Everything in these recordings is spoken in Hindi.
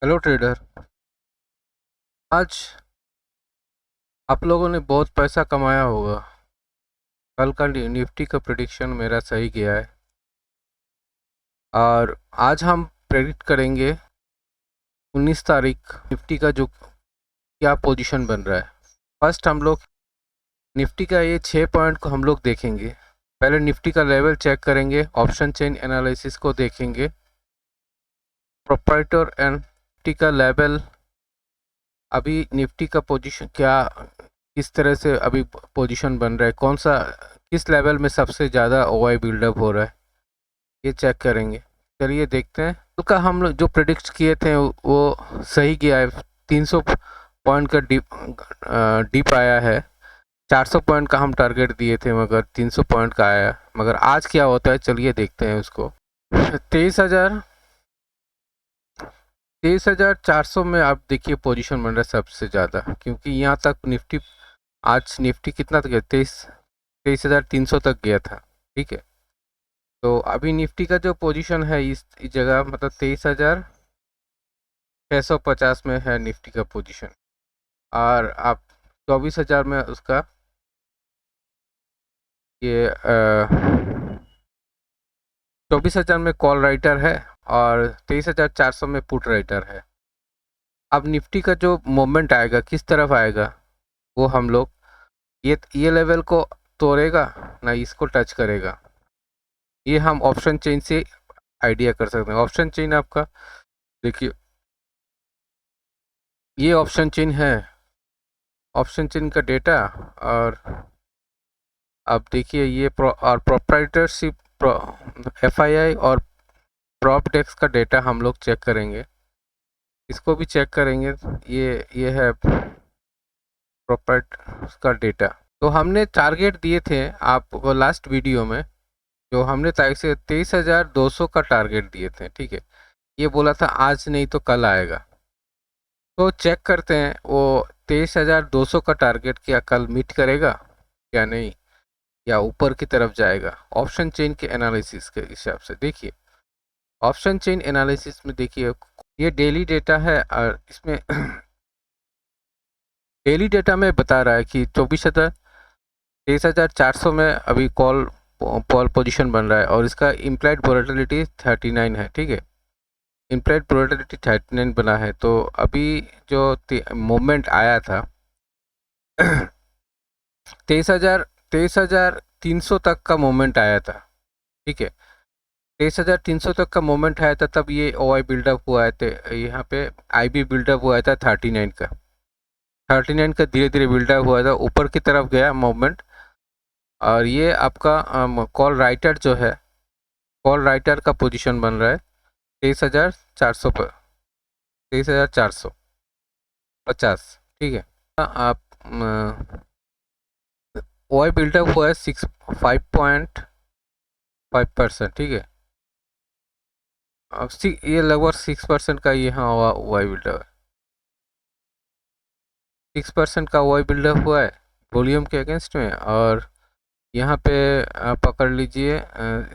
Hello trader. आज आप लोगों ने बहुत पैसा कमाया होगा। कल का निफ्टी का प्रेडिक्शन मेरा सही गया है और आज हम प्रेडिक्ट करेंगे 19 तारीख निफ्टी का जो क्या पोजीशन बन रहा है। फर्स्ट हम लोग निफ्टी का ये 6 पॉइंट को हम लोग देखेंगे। पहले निफ्टी का लेवल चेक करेंगे, ऑप्शन चेन एनालिसिस को देखेंगे, प्रोप्राइटर एंड निफ्टी का लेवल, अभी निफ्टी का पोजीशन क्या किस तरह से अभी पोजीशन बन रहा है, कौन सा किस लेवल में सबसे ज़्यादा ओआई बिल्डअप हो रहा है, ये चेक करेंगे। चलिए देखते हैं। कल का हम लोग जो प्रेडिक्ट किए थे वो सही गया है। 300 पॉइंट का डिप आया है। 400 पॉइंट का हम टारगेट दिए थे मगर 300 पॉइंट का आया। मगर आज क्या होता है चलिए देखते हैं उसको। 23,000 23,400 में आप देखिए पोजीशन बन रहा है सबसे ज़्यादा, क्योंकि यहाँ तक निफ्टी आज निफ्टी कितना तक गया, 23,300 तक गया था। ठीक है, तो अभी निफ्टी का जो पोजीशन है इस जगह मतलब 23,650 में है निफ्टी का पोजीशन। और आप 24,000 में उसका ये 24,000 में कॉल राइटर है और 23,400 में पुट राइटर है। अब निफ्टी का जो मोमेंट आएगा किस तरफ आएगा वो हम लोग ये लेवल को तोड़ेगा ना इसको टच करेगा, ये हम ऑप्शन चेन से आइडिया कर सकते हैं। ऑप्शन चेन आपका देखिए, ये ऑप्शन चेन है, ऑप्शन चेन का डेटा। और अब देखिए ये और प्रोप्राइटरशिप एफआईआई और प्रॉप डेस्क का डेटा हम लोग चेक करेंगे, इसको भी चेक करेंगे। ये है प्रोप्राइट का डेटा। तो हमने टारगेट दिए थे आपको लास्ट वीडियो में, जो हमने 23,200 का टारगेट दिए थे। ठीक है, ये बोला था आज नहीं तो कल आएगा। तो चेक करते हैं वो 23,200 का टारगेट क्या कल मीट करेगा या नहीं, या ऊपर की तरफ जाएगा। ऑप्शन चेन के एनालिसिस के हिसाब से देखिए, ऑप्शन चेन एनालिसिस में देखिए ये डेली डेटा है और इसमें डेली डेटा में बता रहा है कि 23,400 में अभी कॉल पोजीशन बन रहा है और इसका इम्प्लाइड वोलेटिलिटी 39 है। ठीक है, इम्प्लाइड वोलेटिलिटी 39 बना है। तो अभी जो मूवमेंट आया था 23,300 तक का मूवमेंट आया था। ठीक है, 23,300 तक का मोमेंट आया था, तब ये ओआई बिल्डअप हुआ है। यहाँ पे आईबी बिल्डअप हुआ था 39 का। 39 का धीरे धीरे बिल्डअप हुआ था, ऊपर की तरफ गया मूवमेंट। और ये आपका कॉल राइटर जो है, कॉल राइटर का पोजीशन बन रहा है 23,400 पर, 23,450। ठीक है, आप ओआई बिल्डअप हुआ है 5.5%। ठीक है, अब ये लगभग 6% का यहाँ हुआ ओआई बिल्डअप है। 6% का ओआई बिल्डअप हुआ है वॉल्यूम के अगेंस्ट में। और यहाँ पे पकड़ लीजिए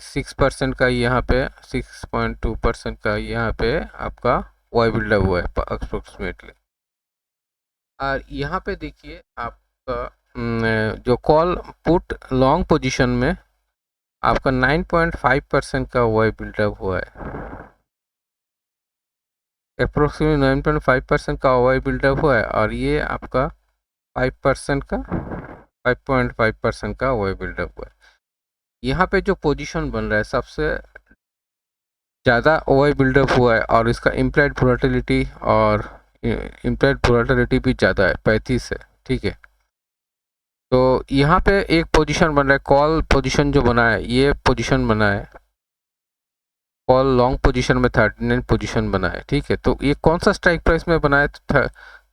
6% का, यहाँ पे 6.2% का यहाँ पे आपका ओआई बिल्डअप हुआ है अप्रोक्सीमेटली। और यहाँ पे देखिए आपका जो कॉल पुट लॉन्ग पोजीशन में आपका 9.5% का ओआई बिल्डअप हुआ है। अप्रोक्सीमेटली 9.5% का ओआई बिल्डअप हुआ है और ये आपका 5% का 5.5% का ओआई बिल्डअप हुआ है। यहाँ पे जो पोजीशन बन रहा है सबसे ज़्यादा ओआई बिल्डअप हुआ है और इसका इम्प्लाइड वोलेटिलिटी और इम्प्लाइड वोलेटिलिटी भी ज़्यादा है, 35 है। ठीक है, तो यहाँ पे एक पोजीशन बन रहा है, कॉल पोजीशन जो बना है, ये पोजीशन बना है कॉल लॉन्ग पोजीशन में 39 पोजीशन बना है। ठीक है, तो ये कौन सा स्ट्राइक प्राइस में बना है,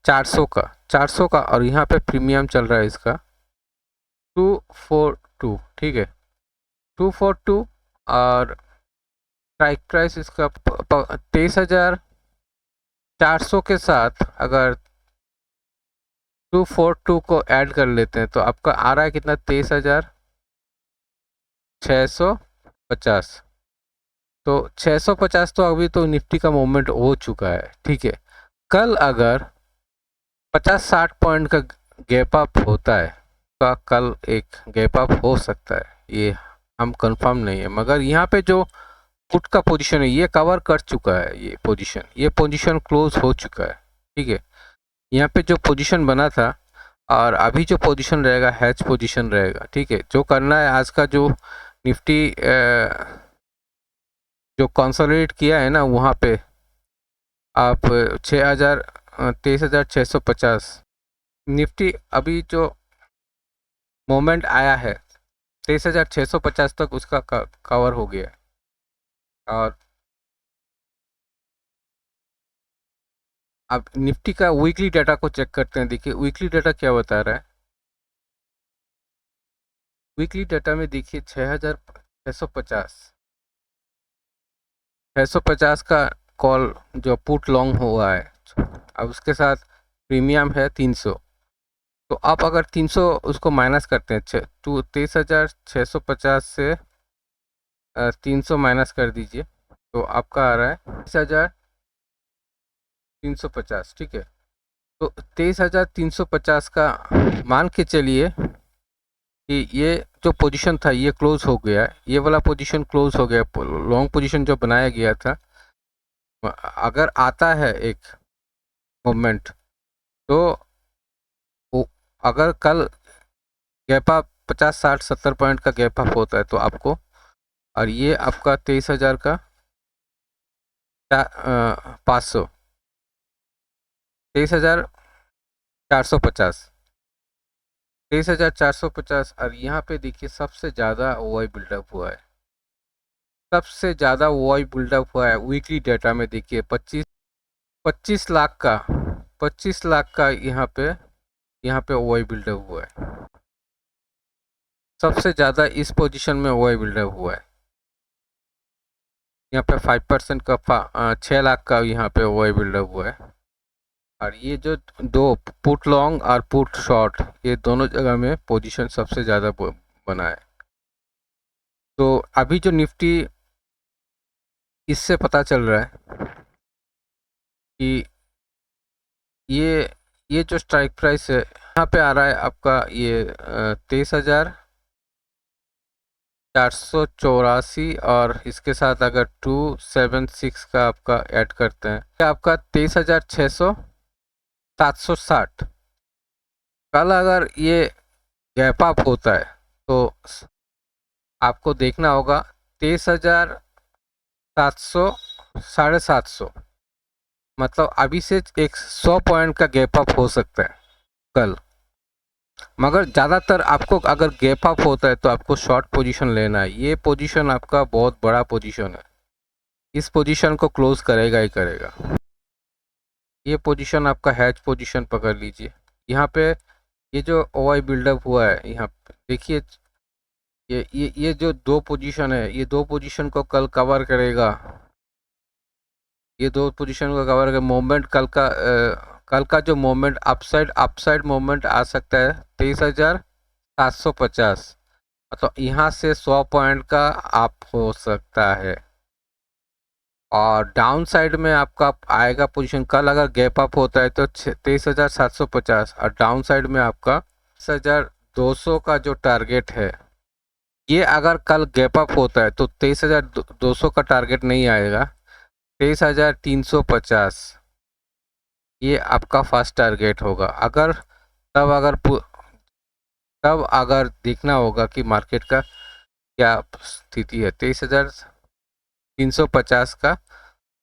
400 का और यहाँ पे प्रीमियम चल रहा है इसका 242। ठीक है, 242 और स्ट्राइक प्राइस इसका 23,400 के साथ अगर 242 को ऐड कर लेते हैं तो आपका आ रहा है कितना, 23,650। तो 650 तो अभी तो निफ्टी का मूवमेंट हो चुका है, ठीक है। कल अगर 50-60 पॉइंट का गैप अप होता है तो कल एक गैप अप हो सकता है, ये हम कंफर्म नहीं है। मगर यहाँ पे जो पुट का पोजीशन है ये कवर कर चुका है, ये पोजीशन क्लोज हो चुका है, ठीक है। यहाँ पे जो पोजीशन बना था और अभी जो पोजीशन रहेगा हैच पोजीशन रहेगा, ठीक है। जो करना है आज का जो निफ्टी जो कंसोलिडेट किया है ना, वहाँ पे आप 23,650 निफ्टी अभी जो मोमेंट आया है 23,650 तक उसका कवर हो गया है। और अब निफ्टी का वीकली डाटा को चेक करते हैं। देखिए वीकली डाटा क्या बता रहा है। वीकली डाटा में देखिए 6,650 का कॉल जो पुट लॉन्ग हुआ है, अब उसके साथ प्रीमियम है 300। तो आप अगर 300 उसको माइनस करते हैं 23,650 से 300 माइनस कर दीजिए तो आपका आ रहा है 23,350, ठीक है। तो 23,350 का मान के चलिए कि ये जो पोजीशन था ये क्लोज हो गया है, ये वाला पोजीशन क्लोज हो गया, लॉन्ग पोजीशन जो बनाया गया था। अगर आता है एक मोमेंट तो अगर कल गैप अप 50-60-70 पॉइंट का गैप अप होता है तो आपको, और ये आपका 23,000 का 500 23,450 23,450। और यहाँ पे देखिए सबसे ज़्यादा ओआई बिल्डअप हुआ है, सबसे ज़्यादा ओआई बिल्डअप हुआ है वीकली डाटा में। देखिए 25 लाख का 25 लाख का यहाँ पे ओआई बिल्डअप हुआ है, सबसे ज़्यादा इस पोजीशन में ओआई बिल्डअप हुआ है। यहाँ पे 5% का 6 लाख का यहाँ पे ओआई बिल्डअप हुआ है। और ये जो दो पुट लॉन्ग और पुट शॉर्ट, ये दोनों जगह में पोजीशन सबसे ज़्यादा बना है। तो अभी जो निफ्टी, इससे पता चल रहा है कि ये जो स्ट्राइक प्राइस है यहाँ पे आ रहा है आपका ये 23,484, और इसके साथ अगर 276 का आपका ऐड करते हैं तो आपका 23,760। कल अगर ये गैप अप होता है तो आपको देखना होगा 23,700 750, मतलब अभी से एक 100 पॉइंट का गैप अप हो सकता है कल। मगर ज़्यादातर आपको अगर गैप अप होता है तो आपको शॉर्ट पोजीशन लेना है। ये पोजीशन आपका बहुत बड़ा पोजीशन है, इस पोजीशन को क्लोज करेगा ही करेगा। ये पोजीशन आपका हैच पोजीशन पकड़ लीजिए। यहाँ पे ये जो ओआई बिल्डअप हुआ है, यहाँ पे देखिए ये जो दो पोजीशन है, ये दो पोजीशन को कल कवर करेगा। ये दो पोजीशन को कवर करेगा। मोमेंट कल का जो मोमेंट अपसाइड मोमेंट आ सकता है 23,750, मतलब यहाँ से 100 पॉइंट का अप हो सकता है। और डाउन साइड में आपका आएगा पोजीशन, कल अगर गैप अप होता है तो 23,750, और डाउन साइड में आपका 23,200 का जो टारगेट है, ये अगर कल गैप अप होता है तो 23,200 का टारगेट नहीं आएगा, 23,350 ये आपका फर्स्ट टारगेट होगा। अगर तब अगर देखना होगा कि मार्केट का क्या स्थिति है। 23,350 का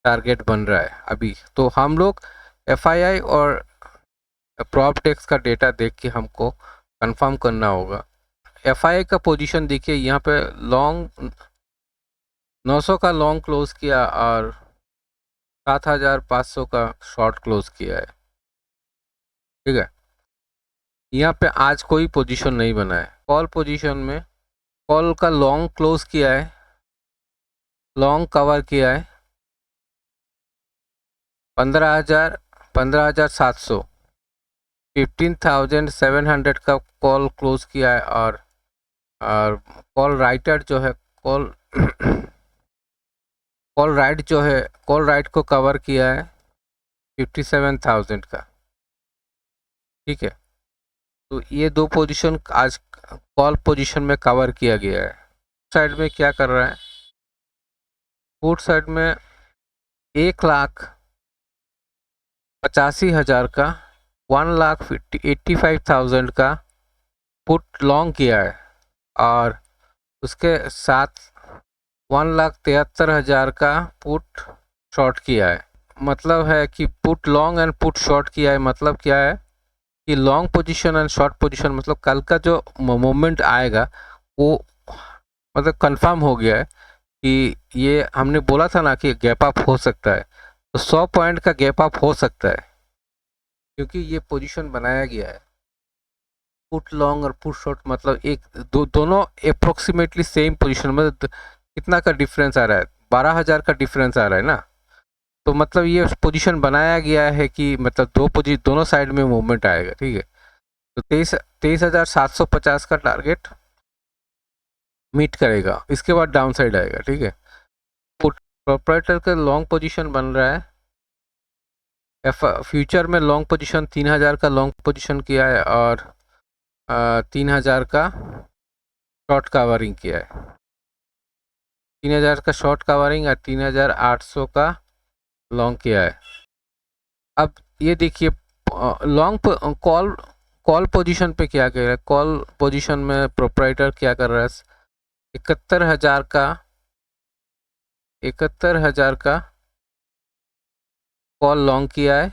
टारगेट बन रहा है अभी। तो हम लोग एफआईआई और प्रॉपटेक्स का डेटा देख के हमको कंफर्म करना होगा। एफआईआई का पोजीशन देखिए, यहाँ पे लॉन्ग 900 का लॉन्ग क्लोज किया और 7,500 का शॉर्ट क्लोज किया है, ठीक है। यहाँ पे आज कोई पोजीशन नहीं बना है। कॉल पोजीशन में कॉल का लॉन्ग क्लोज किया है, लॉन्ग कवर किया है 15,700, 15,700 का कॉल क्लोज किया है। और कॉल राइटर जो है, कॉल कॉल राइट जो है, कॉल राइट को कवर किया है 57,000 का, ठीक है। तो ये दो पोजीशन आज कॉल पोजीशन में कवर किया गया है। साइड में क्या कर रहा है, पुट साइड में 1,85,000 का, 1,85,000 का पुट लॉन्ग किया है और उसके साथ 1,73,000 का पुट शॉर्ट किया है। मतलब है कि put long and put short किया है, मतलब क्या है कि long position and short position, मतलब कल का जो मोमेंट आएगा वो मतलब कंफर्म हो गया है कि ये हमने बोला था ना कि गैप अप हो सकता है, तो 100 पॉइंट का गैप अप हो सकता है क्योंकि ये पोजीशन बनाया गया है। पुट लॉन्ग और पुट शॉर्ट मतलब दोनों अप्रोक्सीमेटली सेम पोजीशन, मतलब कितना का डिफरेंस आ रहा है, 12,000 का डिफरेंस आ रहा है ना। तो मतलब ये पोजीशन बनाया गया है कि मतलब दोनों साइड में मूवमेंट आएगा, ठीक है। तो 23,750 का टारगेट मीट करेगा, इसके बाद डाउन साइड आएगा, ठीक है। पुट प्रोप्राइटर का लॉन्ग पोजीशन बन रहा है, फ्यूचर में लॉन्ग पोजीशन 3,000 का लॉन्ग पोजीशन किया है और 3,000 का शॉर्ट कवरिंग किया है। 3,000 का शॉर्ट कवरिंग और 3,800 का लॉन्ग किया है। अब ये देखिए लॉन्ग कॉल पोजीशन पे क्या कर रहा है, कॉल पोजीशन में प्रोप्राइटर क्या कर रहा है, 71,000 का कॉल लॉन्ग किया है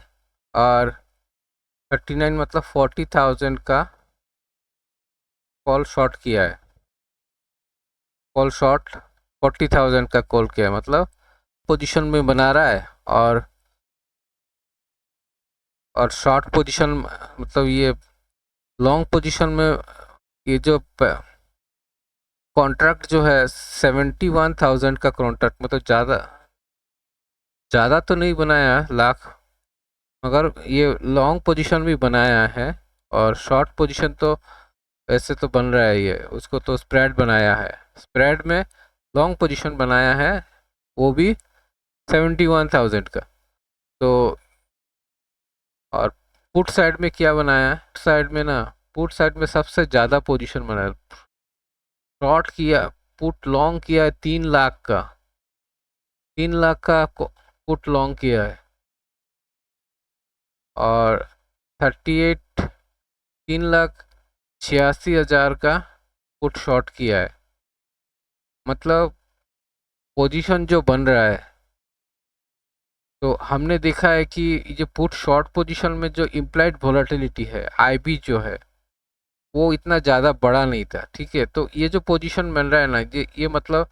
और 39 मतलब 40,000 का कॉल शॉर्ट किया है। कॉल शॉर्ट 40,000 का कॉल किया है, मतलब पोजीशन में बना रहा है और शॉर्ट पोजीशन मतलब ये लॉन्ग पोजीशन में ये जो कॉन्ट्रैक्ट जो है 71,000 का कॉन्ट्रैक्ट, मतलब ज़्यादा तो नहीं बनाया लाख, मगर ये लॉन्ग पोजीशन भी बनाया है और शॉर्ट पोजीशन तो ऐसे तो बन रहा है, ये उसको तो स्प्रेड बनाया है, स्प्रेड में लॉन्ग पोजीशन बनाया है वो भी 71,000 का। तो और पुट साइड में क्या बनाया है, साइड में ना, पुट साइड में सबसे ज़्यादा पोजीशन बनाया, शॉर्ट किया, पुट लॉन्ग किया है 3 लाख का, 3 लाख का पुट लॉन्ग किया है और 3,86,000 का पुट शॉर्ट किया है। मतलब पोजीशन जो बन रहा है, तो हमने देखा है कि ये पुट शॉर्ट पोजीशन में जो इम्प्लाइड वोलेटिलिटी है, आईबी जो है, वो इतना ज़्यादा बड़ा नहीं था, ठीक है। तो ये जो पोजीशन बन रहा है ना, ये मतलब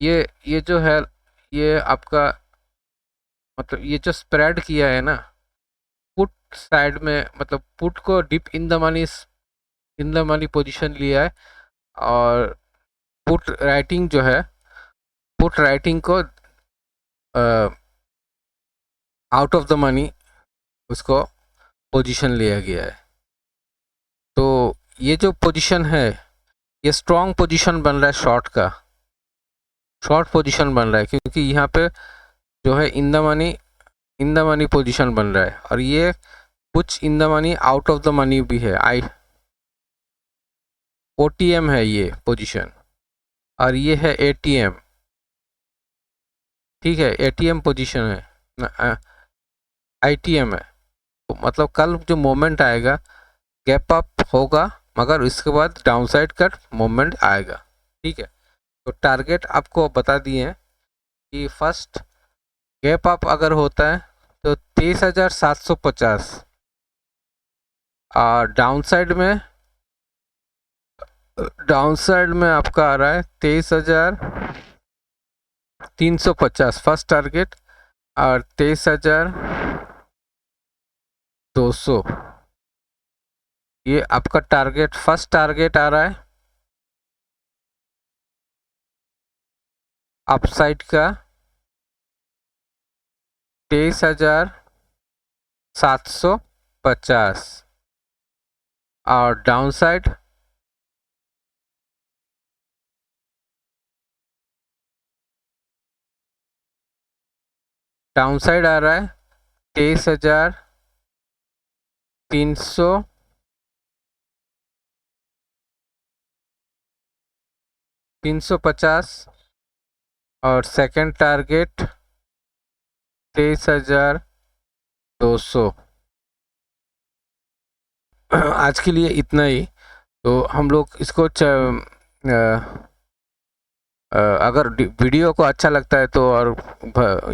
ये जो है, ये आपका मतलब ये जो स्प्रेड किया है ना पुट साइड में, मतलब पुट को deep in the money position लिया है और पुट राइटिंग जो है, पुट राइटिंग को आउट ऑफ द मनी उसको पोजीशन लिया गया है। तो ये जो पोजीशन है ये स्ट्रॉन्ग पोजीशन बन रहा है, शॉर्ट पोजीशन बन रहा है क्योंकि यहाँ पे जो है इन द मनी पोजीशन बन रहा है और ये कुछ इन the money out of the money भी है, ओटीएम है ये पोजीशन और ये है एटीएम, ठीक है, एटीएम पोजीशन है, आईटीएम है। तो मतलब कल जो मोमेंट आएगा गैप अप होगा मगर इसके बाद डाउनसाइड का मोमेंट आएगा, ठीक है। तो टारगेट आपको बता दिए हैं कि फर्स्ट गैप अप अगर होता है तो 23,750 और डाउनसाइड में आपका आ रहा है 23,350 फर्स्ट टारगेट और 23,200 ये आपका टारगेट, फर्स्ट टारगेट आ रहा है अपसाइड का 23,750 और डाउनसाइड डाउन साइड आ रहा है 23,300 350 और सेकंड टारगेट 23,200। आज के लिए इतना ही। तो हम लोग इसको अगर वीडियो को अच्छा लगता है तो और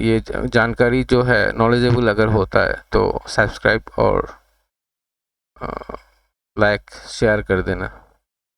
ये जानकारी जो है नॉलेजेबल अगर होता है तो सब्सक्राइब और लाइक शेयर कर देना।